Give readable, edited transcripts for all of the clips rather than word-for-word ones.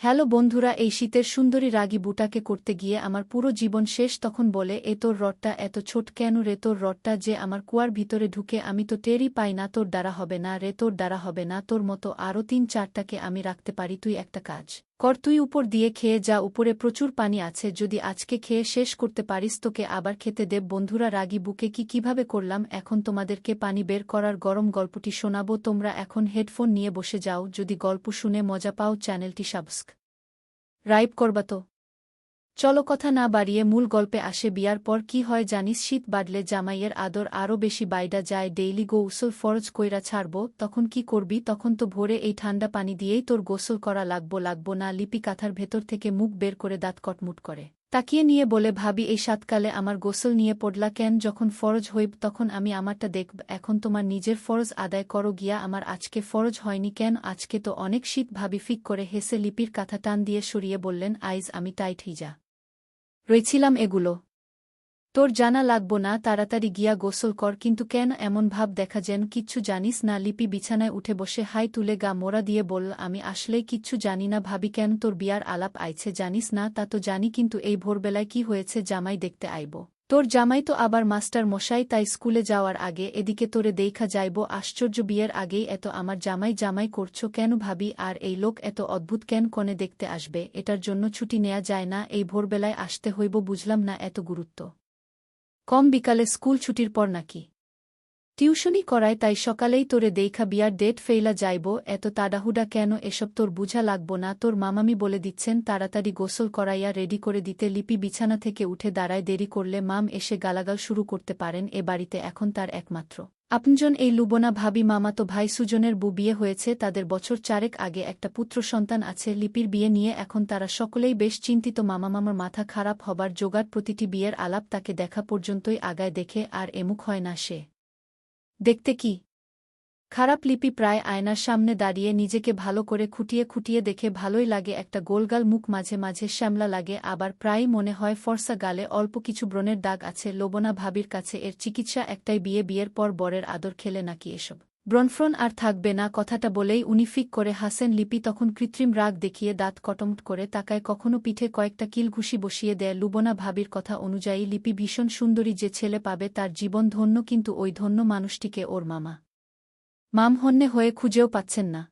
Hello বন্ধুরা, এই শীতের সুন্দরী রাগী বুটাকে করতে গিয়ে আমার পুরো জীবন শেষ। তখন বলে, এ তোর রডটা এত ছোট কেন রে? তোর রডটা যে আমার কুয়ার ভিতরে ঢুকে আমি তো টেরই পাই না। তোর দ্বারা হবে না রে, তোর দ্বারা হবে না। তোর মতো আরও ৩-৪টাকে আমি রাখতে পারি। তুই একটা কাজ কর, তুই উপর দিয়ে খেয়ে যা, উপরে প্রচুর পানি আছে। যদি আজকে খেয়ে শেষ করতে পারিস তোকে আবার খেতে দেব। বন্ধুরা, রাগী বুকে কিভাবে করলাম এখন তোমাদেরকে পানি বের করার গরম গল্পটি শোনাবো। তোমরা এখন হেডফোন নিয়ে বসে যাও। যদি গল্প শুনে মজা পাও চ্যানেলটি সাবস্ক্রাইব করবা তো। চলো কথা না বাড়িয়ে মূল গল্পে আসে। বিয়ার পর কি হয় জানিস? শীত বাড়লে জামাইয়ের আদর আরও বেশি বাইডা যায়। ডেইলি গোসল ফরজ কইরা ছাড়ব। তখন কি করবি? তখন তো ভোরে এই ঠান্ডা পানি দিয়েই তোর গোসল করা লাগবো না। লিপি কাঁথার ভেতর থেকে মুখ বের করে দাঁত কটমুট করে তাকিয়ে নিয়ে বলে, ভাবি এই শীতকালে আমার গোসল নিয়ে পড়লা কেন? যখন ফরজ হইব তখন আমি আমারটা দেখব। এখন তোমার নিজের ফরজ আদায় করো গিয়া। আমার আজকে ফরজ হয়নি কেন? আজকে তো অনেক শীত। ভাবি ফিক করে হেসে লিপির কাঁথা টান দিয়ে সরিয়ে বললেন, আইজ আমি টাইট হইজা রয়েছিলাম, এগুলো তোর জানা লাগবো না। তাড়াতাড়ি গিয়া গোসল কর। কিন্তু কেন এমন ভাব দেখা যেন কিচ্ছু জানিস না? লিপি বিছানায় উঠে বসে হাই তুলে গা মোড়া দিয়ে বলল, আমি আসলেই কিচ্ছু জানি না। ভাবি কেন? তোর বিয়ার আলাপ আইছে জানিস না? তা তো জানি, কিন্তু এই ভোরবেলায় কি হয়েছে? জামাই দেখতে আইব। তোর জামাই তো আবার মাস্টার মশাই, তাই স্কুলে যাওয়ার আগে এদিকে তোরে দেইখা যাইব। আশ্চর্য, বিয়ের আগেই এত আমার জামাই জামাই করছো কেন ভাবি? আর এই লোক এত অদ্ভুত কেন? কনে দেখতে আসবে, এটার জন্য ছুটি নেয়া যায় না? এই ভোরবেলায় আসতে হইব? বুঝলাম না এত গুরুত্ব কম বিকালে, স্কুল ছুটির পর নাকি টিউশনি করায়? তাই সকালেই তোরে দেইখা বিয়ার ডেট ফেইলা যাইব। এত তাড়াহুড়া কেন? এসব তোর বুঝা লাগবো না। তোর মামামি বলে দিচ্ছেন তাড়াতাড়ি গোসল করাইয়া রেডি করে দিতে। লিপি বিছানা থেকে উঠে দাঁড়ায়। দেরি করলে মাম এসে গালাগাল শুরু করতে পারেন। এ বাড়িতে এখন তার একমাত্র আপনজন এই লুবনা ভাবি। মামাতো ভাই সুজনের বিয়ে হয়েছে, তাদের বছর 4 আগে একটা পুত্র সন্তান আছে। লিপির বিয়ে নিয়ে এখন তারা সকলেই বেশ চিন্তিত। মামার মাথা খারাপ হবার জোগাড়। প্রতিটি বিয়ের আলাপ তাকে দেখা পর্যন্তই আগায়, দেখে আর এমুখ হয় না সে দেখতে কি খারাপ। লিপি প্রায় আয়নার সামনে দাঁড়িয়ে নিজেকে ভালো করে খুঁটিয়ে খুঁটিয়ে দেখে। ভালোই লাগে, একটা গোলগাল মুখ, মাঝে মাঝে শ্যামলা লাগে, আবার প্রায়ই মনে হয় ফর্সা। গালে অল্প কিছু ব্রণের দাগ আছে। লোবনা ভাবির কাছে এর চিকিৎসা একটাই, বিয়ের পর বরের আদর খেলে নাকি এসব ব্রণফ্রণ আর থাকবে না। কথাটা বলেই উনি ফিক করে হাসেন। লিপি তখন কৃত্রিম রাগ দেখিয়ে দাঁত কটমট করে তাকায়, কখনো পিঠে কয়েকটা কিল ঘুষি বসিয়ে দেয়। লুবনা ভাবির কথা অনুযায়ী লিপি ভীষণ সুন্দরী, যে ছেলে পাবে তার জীবন ধন্য, কিন্তু ওই ধন্য মানুষটিকে ওর মামহন্যে হয়ে খুঁজেও পাচ্ছেন না।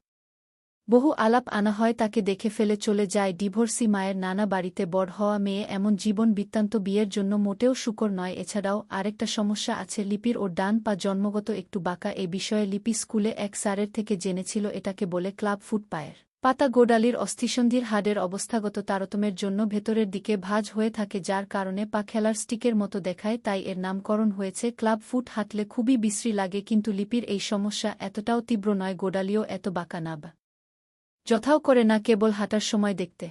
বহু আলাপ আনা হয়, তাকে দেখে ফেলে চলে যায়। ডিভোর্সি মায়ের নানা বাড়িতে বড় হওয়া মেয়ে, এমন জীবন বৃত্তান্ত বিয়ের জন্য মোটেও শুকর নয়। এছাড়াও আরেকটা সমস্যা আছে লিপির, ওর ডান পা জন্মগত একটু বাঁকা। এ বিষয়ে লিপি স্কুলে এক স্যারের থেকে জেনেছিল, এটাকে বলে ক্লাব ফুট। পায়ের পাতা গোড়ালির অস্থিসন্ধির হাড়ের অবস্থাগত তারতম্যের জন্য ভেতরের দিকে ভাঁজ হয়ে থাকে, যার কারণে পা খেলার স্টিকের মতো দেখায়। তাই এর নামকরণ হয়েছে ক্লাব ফুট। হাঁটলে খুবই বিশ্রী লাগে, কিন্তু লিপির এই সমস্যা এতটাও তীব্র নয়। গোড়ালিও এত বাঁকা না বা যথাও করে না, কেবল হাঁটার সময় দেখতে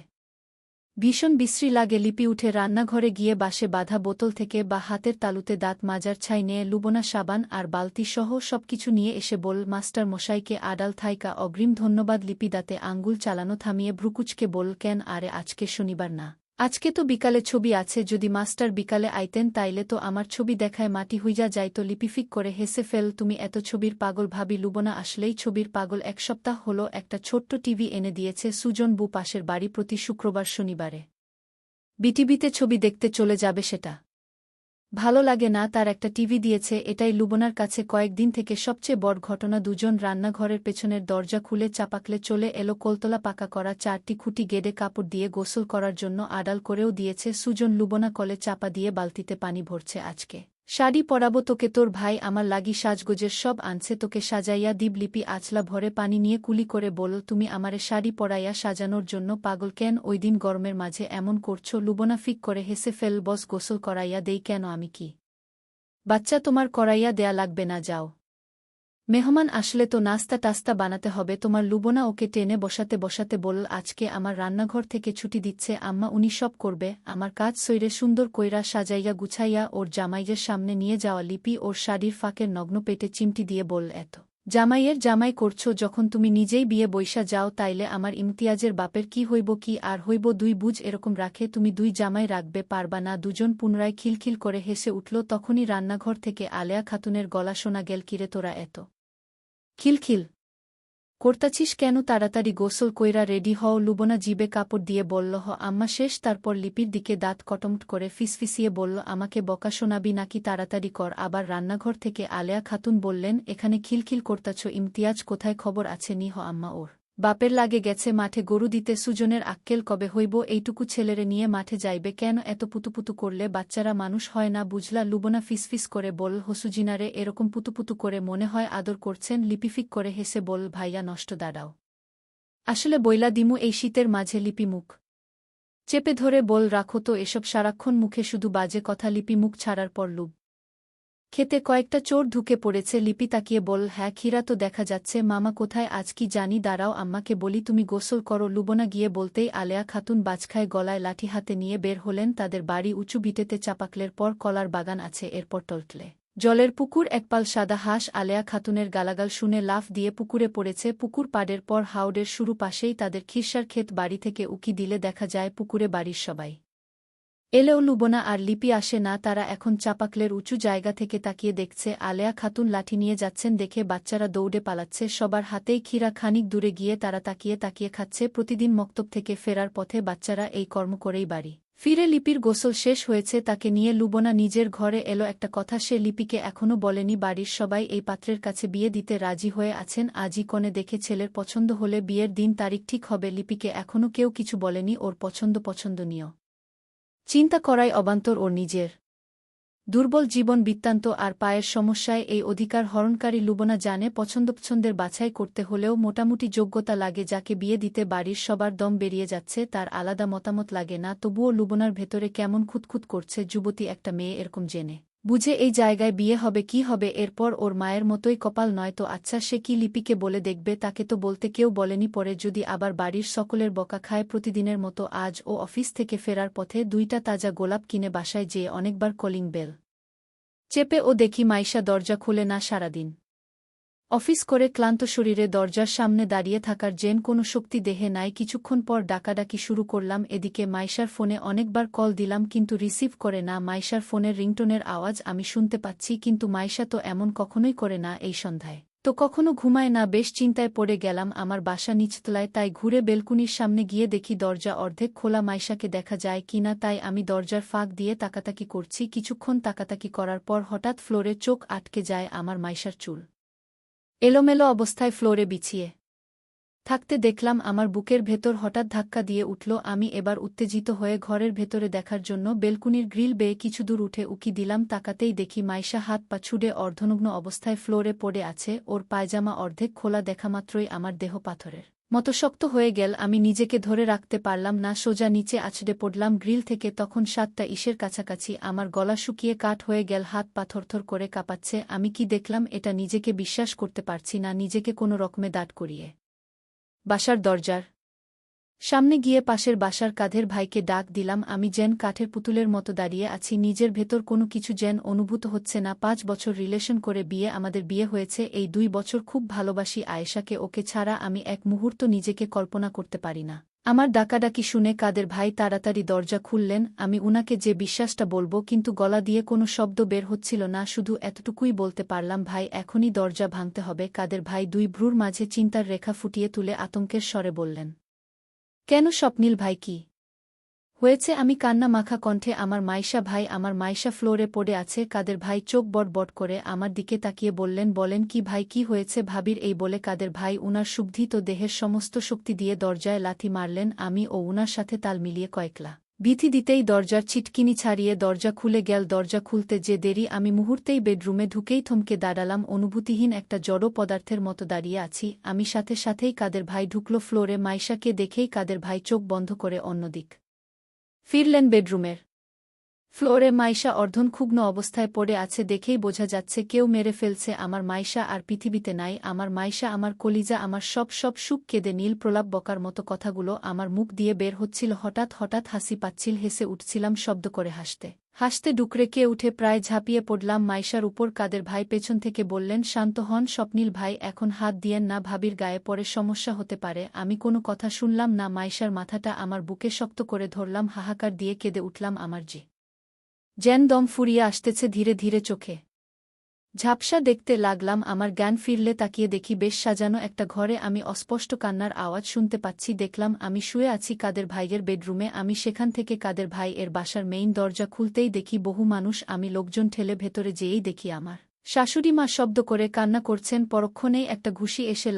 ভীষণ বিশ্রী লাগে। লিপি উঠে রান্নাঘরে গিয়ে বাঁশে বাঁধা বোতল থেকে বা হাতের তালুতে দাঁত মাজার ছাই নিয়ে লুবনা সাবান আর বালতি সহ সবকিছু নিয়ে এসে বল, মাস্টার মশাইকে আড়াল থাইকা অগ্রিম ধন্যবাদ। লিপি দাঁতে আঙ্গুল চালানো থামিয়ে ভ্রুকুচকে বল, কেন? আরে আজকে শনিবার না? আজকে তো বিকালে ছবি আছে। যদি মাস্টার বিকালে আইতেন তাইলে তো আমার ছবি দেখায় মাটি হুইজা যাইত। লিপিফিক করে হেসে ফেল, তুমি এত ছবির পাগল ভাবি? লুবনা আসলেই ছবির পাগল। এক সপ্তাহ হলো একটা ছোট্ট টিভি এনে দিয়েছে সুজন বু পাশের বাড়ি। প্রতি শুক্রবার শনিবারে বিটিভিতে ছবি দেখতে চলে যাবে। সেটা ভালো লাগে না, তার একটা টিভি দিয়েছে, এটাই লুবনার কাছে কয়েকদিন থেকে সবচেয়ে বড় ঘটনা। দুজন রান্নাঘরের পেছনের দরজা খুলে চাপাকলে চলে এলো কোলতলা পাকা করা 4টি খুঁটি গেড়ে কাপড় দিয়ে গোসল করার জন্য আড়াল করেও দিয়েছে সুজন। লুবনা কলে চাপা দিয়ে বালতিতে পানি ভরছে। আজকে শাড়ি পরাবো তোকে, তোর ভাই আমার লাগি সাজগোজের সব আনছে, তোকে সাজাইয়া দিব। লিপি আছলা ভরে পানি নিয়ে কুলি করে বলল, তুমি আমারে শাড়ি পরাইয়া সাজানোর জন্য পাগল কেন? ওই দিন গরমের মাঝে এমন করছো? লুবনা ফিক করে হেসে ফেল, বস গোসল করাইয়া দেই কেন? আমি কি বাচ্চা? তোমার করাইয়া দেয়া লাগবে না, যাও। মেহমান আসলে তো নাস্তা টাস্তা বানাতে হবে তোমার। লুবনা ওকে টেনে বসাতে বসাতে বলল, আজকে আমার রান্নাঘর থেকে ছুটি দিচ্ছে আম্মা, উনি সব করবে। আমার কাজ সইরে সুন্দর কইরা সাজাইয়া গুছাইয়া ওর জামাইয়ের সামনে নিয়ে যাওয়া। লিপি ওর শাড়ির ফাঁকের নগ্ন পেটে চিমটি দিয়ে বল, এত জামাইয়ের জামাই করছো যখন, তুমি নিজেই বিয়ে বইসা যাও, তাইলে আমার ইমতিয়াজের বাপের কি হইব? কি আর হইব? দুই বুঝ এরকম রাখে, তুমি দুই জামাই রাখবে পারবা না? দুজন পুনরায় খিলখিল করে হেসে উঠল। তখনই রান্নাঘর থেকে আলেয়া খাতুনের গলা শোনা গেল, কিরে তোরা এত খিলখিল করতাছিস কেন? তাড়াতাড়ি গোসল কইরা রেডি হও। লুবনা জিবে কাপড় দিয়ে বলল, হ আম্মা শেষ। তারপর লিপির দিকে দাঁত কটমট করে ফিসফিসিয়ে বলল, আমাকে বকা শোনাবি নাকি? তাড়াতাড়ি কর। আবার রান্নাঘর থেকে আলেয়া খাতুন বললেন, এখানে খিলখিল করতাছ, ইমতিয়াজ কোথায়? খবর আছে নি? হ আম্মা, ওর বাপের লাগে গেছে মাঠে গরু দিতে। সুজনের আক্কেল কবে হইব? এইটুকু ছেলেরে নিয়ে মাঠে যাইবে কেন? এত পুতুপুতু করলে বাচ্চারা মানুষ হয় না বুঝলা? লুবনা ফিসফিস করে বলল, হসুজিনারে এরকম পুতুপুতু করে মনে হয় আদর করছেন। লিপিফিক করে হেসে বলল, ভাইয়া নষ্ট, দাঁড়াও, আসলে বইলা দিমু এই শীতের মাঝে। লিপি মুখ চেপে ধরে বল, রাখো তো এসব, সারাক্ষণ মুখে শুধু বাজে কথা। লিপি মুখ ছাড়ার পর লুব খেতে কয়েকটা চোর ঢুকে পড়েছে। লিপি তাকিয়ে বল, হ্যাঁ ক্ষীরা তো দেখা যাচ্ছে। মামা কোথায়? আজ কি জানি, দাঁড়াও আম্মাকে বলি, তুমি গোসল করো। লুবনা গিয়ে বলতেই আলেয়া খাতুন বাজখায় গলায় লাঠি হাতে নিয়ে বের হলেন। তাদের বাড়ি উঁচু ভিটেতে, চাপাকলের পর কলার বাগান আছে, এরপর টলটলে জলের পুকুর, একপাল সাদা হাঁস। আলেয়া খাতুনের গালাগাল শুনে লাফ দিয়ে পুকুরে পড়েছে। পুকুর পাড়ের পর হাওড়ের শুরু, পাশেই তাদের খিরসার ক্ষেত। বাড়ি থেকে উকি দিলে দেখা যায় পুকুরে বাড়ির সবাই এলেও লুবনা আর লিপি আসে না। তারা এখন চাপাকলের উঁচু জায়গা থেকে তাকিয়ে দেখছে। আলেয়া খাতুন লাঠি নিয়ে যাচ্ছেন দেখে বাচ্চারা দৌড়ে পালাচ্ছে। সবার হাতেই ক্ষীরা। খানিক দূরে গিয়ে তারা তাকিয়ে তাকিয়ে খাচ্ছে। প্রতিদিন মক্তব থেকে ফেরার পথে বাচ্চারা এই কর্ম করেই বাড়ি ফিরে। লিপির গোসল শেষ হয়েছে, তাকে নিয়ে লুবনা নিজের ঘরে এলো। একটা কথা সে লিপিকে এখনও বলেনি, বাড়ির সবাই এই পাত্রের কাছে বিয়ে দিতে রাজি হয়ে আছেন। আজই কনে দেখে ছেলের পছন্দ হলে বিয়ের দিন তারিখ ঠিক হবে। লিপিকে এখনও কেউ কিছু বলেনি। ওর পছন্দনীয় চিন্তা করাই অবান্তর। ওর নিজের দুর্বল জীবন বৃত্তান্ত আর পায়ের সমস্যায় এই অধিকার হরণকারী লুবনা জানে, পছন্দের বাছাই করতে হলেও মোটামুটি যোগ্যতা লাগে। যাকে বিয়ে দিতে বাড়ির সবার দম বেরিয়ে যাচ্ছে, তার আলাদা মতামত লাগে না। তবুও লুবনার ভেতরে কেমন খুঁতখুত করছে। যুবতী একটা মেয়ে এরকম জেনে বুঝে এই জায়গায় বিয়ে হবে, কি হবে এরপর? ওর মায়ের মতোই কপাল, নয় তো আচ্ছা সে কি লিপিকে বলে দেখবে? তাকে তো বলতে কেউ বলেনি। পরে যদি আবার বাড়ির সকলের বকা খায়। প্রতিদিনের মতো আজ ও অফিস থেকে ফেরার পথে 2টা তাজা গোলাপ কিনে বাসায় যেয়ে অনেকবার কলিং বেল চেপে ও দেখি মাইশা দরজা খুলে না। সারাদিন অফিস করে ক্লান্ত শরীরে দরজার সামনে দাঁড়িয়ে থাকার যেন কোনো শক্তি দেহে নাই। কিছুক্ষণ পর ডাকাডাকি শুরু করলাম। এদিকে মাইশার ফোনে অনেকবার কল দিলাম কিন্তু রিসিভ করে না। মাইশার ফোনের রিংটোনের আওয়াজ আমি শুনতে পাচ্ছি, কিন্তু মাইশা তো এমন কখনোই করে না। এই সন্ধ্যায় তো কখনো ঘুমায় না। বেশ চিন্তায় পড়ে গেলাম। আমার বাসা নিচতলায়, তাই ঘুরে বেলকুনির সামনে গিয়ে দেখি দরজা অর্ধেক খোলা। মাইশাকে দেখা যায় কিনা তাই আমি দরজার ফাঁক দিয়ে তাকাতাকি করছি। কিছুক্ষণ তাকাতাকি করার পর হঠাৎ ফ্লোরে চোখ আটকে যায় আমার। মাইশার চুল এলোমেলো অবস্থায় ফ্লোরে বিছিয়ে থাকতে দেখলাম। আমার বুকের ভেতর হঠাৎ ধাক্কা দিয়ে উঠল। আমি এবার উত্তেজিত হয়ে ঘরের ভেতরে দেখার জন্য বেলকুনির গ্রিল বেয়ে কিছু দূর উঠে উকি দিলাম। তাকাতেই দেখি মাইশা হাত পা ছুড়ে অর্ধনগ্ন অবস্থায় ফ্লোরে পড়ে আছে। ওর পায়জামা অর্ধেক খোলা। দেখামাত্রই আমার দেহ পাথরের মতো শক্ত হয়ে গেল। আমি নিজেকে ধরে রাখতে পারলাম না, সোজা নিচে আছড়ে পড়লাম গ্রিল থেকে। তখন 7টা ইসের কাছাকাছি। আমার গলা শুকিয়ে কাঠ হয়ে গেল, হাত পা থরথর করে কাঁপাচ্ছে। আমি কি দেখলাম এটা? নিজেকে বিশ্বাস করতে পারছি না। নিজেকে কোনো রকমে দাঁড় করিয়ে বাসার দরজার সামনে গিয়ে পাশের বাসার কাঁধের ভাইকে ডাক দিলাম। আমি যেন কাঠের পুতুলের মতো দাঁড়িয়ে আছি। নিজের ভেতর কোনো কিছু যেন অনুভূত হচ্ছে না। 5 বছর রিলেশন করে আমাদের বিয়ে হয়েছে। এই 2 বছর খুব ভালোবাসি আয়েশাকে। ওকে ছাড়া আমি এক মুহূর্ত নিজেকে কল্পনা করতে পারি না। আমার ডাকাডাকি শুনে কাদের ভাই তাড়াতাড়ি দরজা খুললেন। আমি উনাকে যে বিশ্বাসটা বলবো, কিন্তু গলা দিয়ে কোনো শব্দ বের হচ্ছিল না। শুধু এতটুকুই বলতে পারলাম, ভাই এখনই দরজা ভাঙতে হবে। কাদের ভাই 2 ভ্রুর মাঝে চিন্তার রেখা ফুটিয়ে তুলে আতঙ্কের স্বরে বললেন, কেন স্বপ্নিল ভাই, কি হয়েছে? আমি কান্না মাখা কণ্ঠে, আমার মাইশা ভাই, আমার মাইশা ফ্লোরে পড়ে আছে। কাদের ভাই চোখ বড় করে আমার দিকে তাকিয়ে বললেন, বলেন কি ভাই, কি হয়েছে ভাবির? এই বলে কাদের ভাই উনার শুদ্ধিত দেহের সমস্ত শক্তি দিয়ে দরজায় লাথি মারলেন। আমি ও উনার সাথে তাল মিলিয়ে কয়েকলা বিথি দিতেই দরজার ছিটকিনি ছাড়িয়ে দরজা খুলে গেল। দরজা খুলতে যে দেরি, আমি মুহূর্তেই বেডরুমে ঢুকেই থমকে দাঁড়ালাম। অনুভূতিহীন একটা জড় পদার্থের মতো দাঁড়িয়ে আছি আমি। সাথেই কাদের ভাই ঢুকল ফ্লোরে। মাইশাকে দেখেই কাদের ভাই চোখ বন্ধ করে অন্যদিক ফিরলেন। বেডরুমের ফ্লোরে মাইশা অর্ধনক্ষুগ্ন অবস্থায় পড়ে আছে। দেখেই বোঝা যাচ্ছে কেউ মেরে ফেলছে। আমার মাইশা আর পৃথিবীতে নাই। আমার মাইশা, আমার কলিজা, আমার সব সুখ কেঁদে নীল প্রলাপ বকার মতো কথাগুলো আমার মুখ দিয়ে বের হচ্ছিল। হঠাৎ হাসি পাচ্ছিল। হেসে উঠছিলাম শব্দ করে। হাসতে ডুকরে কে উঠে প্রায় ঝাঁপিয়ে পড়লাম মাইশার উপর। কাদের ভাই পেছন থেকে বললেন, শান্ত হন স্বপ্নিল ভাই, এখন হাত দিয়েন না, ভাবির গায়ে পরে সমস্যা হতে পারে। আমি কোনো কথা শুনলাম না। মাইশার মাথাটা আমার বুকে শক্ত করে ধরলাম। হাহাকার দিয়ে কেঁদে উঠলাম। আমার যেন দম ফুরিয়ে আসতেছে ধীরে ধীরে। চোখে ঝাপসা দেখতে লাগলাম। আমার জ্ঞান ফিরলে তাকিয়ে দেখি বেশ সাজানো একটা ঘরে আমি অস্পষ্ট কান্নার আওয়াজ শুনতে পাচ্ছি। দেখলাম আমি শুয়ে আছি কাদের ভাইয়ের বেডরুমে। আমি সেখান থেকে কাদের ভাই এর বাসার মেইন দরজা খুলতেই দেখি বহু মানুষ। আমি লোকজন ঠেলে ভেতরে যেয়েই দেখি আমার শাশুড়ি মা শব্দ করে কান্না করছেন। পরক্ষণেই একটা ঘুষি এসে